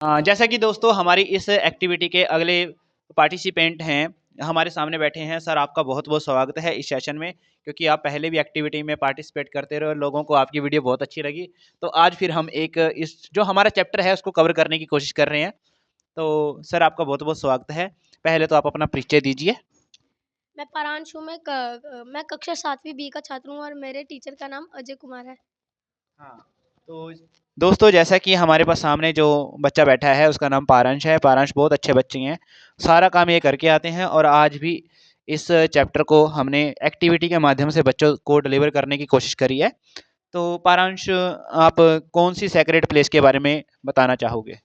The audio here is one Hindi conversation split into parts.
जैसा कि दोस्तों हमारी इस एक्टिविटी के अगले पार्टिसिपेंट हैं, हमारे सामने बैठे हैं। सर, आपका बहुत बहुत स्वागत है इस सेशन में, क्योंकि आप पहले भी एक्टिविटी में पार्टिसिपेट करते रहे और लोगों को आपकी वीडियो बहुत अच्छी लगी। तो आज फिर हम एक इस जो हमारा चैप्टर है उसको कवर करने की कोशिश कर रहे हैं। तो सर, आपका बहुत बहुत स्वागत है। पहले तो आप अपना परिचय दीजिए। मैं पारांशु में मैं कक्षा 7वीं बी का छात्र हूँ और मेरे टीचर का नाम अजय कुमार है। हाँ, तो दोस्तों जैसा कि हमारे पास सामने जो बच्चा बैठा है उसका नाम पारंश है। पारंश बहुत अच्छे बच्चे हैं, सारा काम ये करके आते हैं और आज भी इस चैप्टर को हमने एक्टिविटी के माध्यम से बच्चों को डिलीवर करने की कोशिश करी है। तो पारंश, आप कौन सी सेक्रेड प्लेस के बारे में बताना चाहोगे?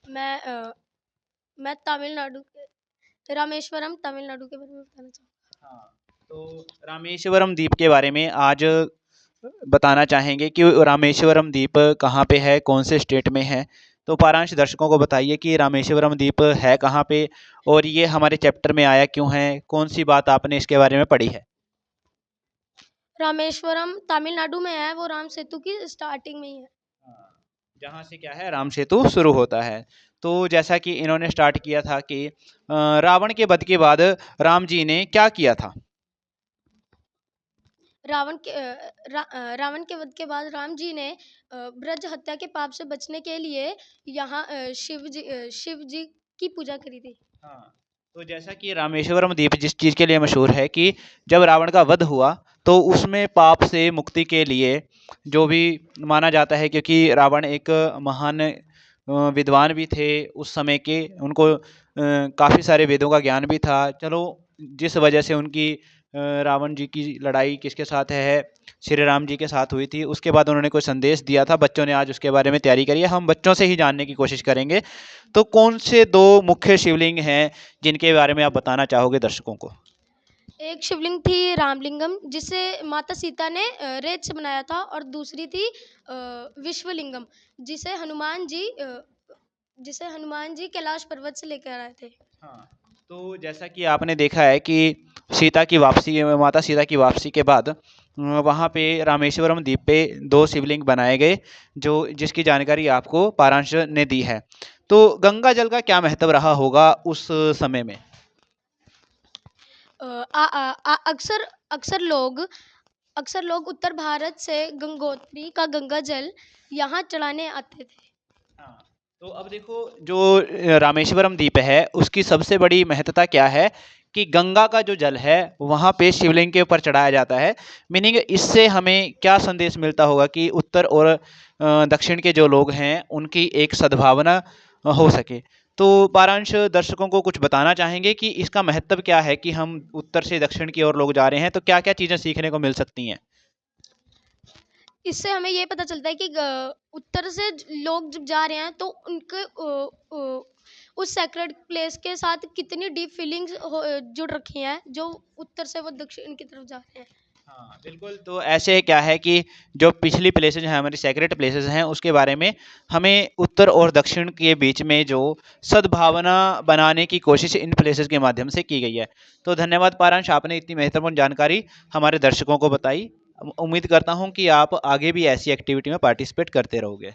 मैं तमिलनाडु के रामेश्वरम तमिलनाडु के बारे में बताना चाहूँगा। हाँ, तो रामेश्वरम द्वीप के बारे में आज बताना चाहेंगे कि रामेश्वरम द्वीप कहाँ पे है, कौन से स्टेट में है। तो पारांश दर्शकों को बताइए कि रामेश्वरम द्वीप है कहाँ पे और ये हमारे चैप्टर में आया क्यों है, कौन सी बात आपने इसके बारे में पढ़ी है? रामेश्वरम तमिलनाडु में है, वो राम सेतु की स्टार्टिंग में ही है। हाँ, जहाँ से क्या है, राम सेतु शुरू होता है। तो जैसा कि इन्होंने स्टार्ट किया था कि रावण के वध के बाद राम जी ने क्या किया था? रावण के वध के बाद राम जी ने ब्रज हत्या के पाप से बचने के लिए यहाँ शिव जी की पूजा करी थी। हाँ, तो जैसा कि रामेश्वरम द्वीप जिस चीज़ के लिए मशहूर है कि जब रावण का वध हुआ तो उसमें पाप से मुक्ति के लिए जो भी माना जाता है, क्योंकि रावण एक महान विद्वान भी थे उस समय के, उनको काफ़ी सारे वेदों का ज्ञान भी था। चलो, जिस वजह से उनकी रावण जी की लड़ाई किसके साथ है, श्री राम जी के साथ हुई थी। उसके बाद उन्होंने कोई संदेश दिया था, बच्चों ने आज उसके बारे में तैयारी करी है। हम बच्चों से ही जानने की कोशिश करेंगे। तो कौन से दो मुख्य शिवलिंग हैं जिनके बारे में आप बताना चाहोगे दर्शकों को? एक शिवलिंग थी रामलिंगम, जिसे माता सीता ने रेत से बनाया था, और दूसरी थी विश्वलिंगम, जिसे हनुमान जी कैलाश पर्वत से लेकर आए थे। हाँ, तो जैसा कि आपने देखा है कि माता सीता की वापसी के बाद वहाँ पे रामेश्वरम द्वीप पे दो शिवलिंग बनाए गए, जो जिसकी जानकारी आपको पारांश ने दी है। तो गंगा जल का क्या महत्व रहा होगा उस समय में? अ, आ, आ, आ, अक्सर अक्सर लोग उत्तर भारत से गंगोत्री का गंगा जल यहाँ चढ़ाने आते थे। हाँ, तो अब देखो, जो रामेश्वरम द्वीप है उसकी सबसे बड़ी महत्ता क्या है कि गंगा का जो जल है वहाँ पे शिवलिंग के ऊपर चढ़ाया जाता है। मीनिंग, इससे हमें क्या संदेश मिलता होगा कि उत्तर और दक्षिण के जो लोग हैं उनकी एक सद्भावना हो सके। तो पारांश दर्शकों को कुछ बताना चाहेंगे कि इसका महत्व क्या है कि हम उत्तर से दक्षिण की ओर लोग जा रहे हैं, तो क्या क्या चीज़ें सीखने को मिल सकती हैं? इससे हमें ये पता चलता है कि उत्तर से लोग जब जा रहे हैं तो उनके उस सैक्रेड प्लेस के साथ कितनी डीप फीलिंग्स जुड़ रखी हैं, जो उत्तर से वो दक्षिण की तरफ जा रहे हैं। हाँ, बिल्कुल। तो ऐसे क्या है कि जो पिछली प्लेसेस हैं, हमारी सेक्रेट प्लेसेस हैं, उसके बारे में हमें उत्तर और दक्षिण के बीच में जो सद्भावना बनाने की कोशिश इन प्लेसेस के माध्यम से की गई है। तो धन्यवाद पारांश, आपने इतनी महत्वपूर्ण जानकारी हमारे दर्शकों को बताई। उम्मीद करता हूँ कि आप आगे भी ऐसी एक्टिविटी में पार्टिसिपेट करते रहोगे।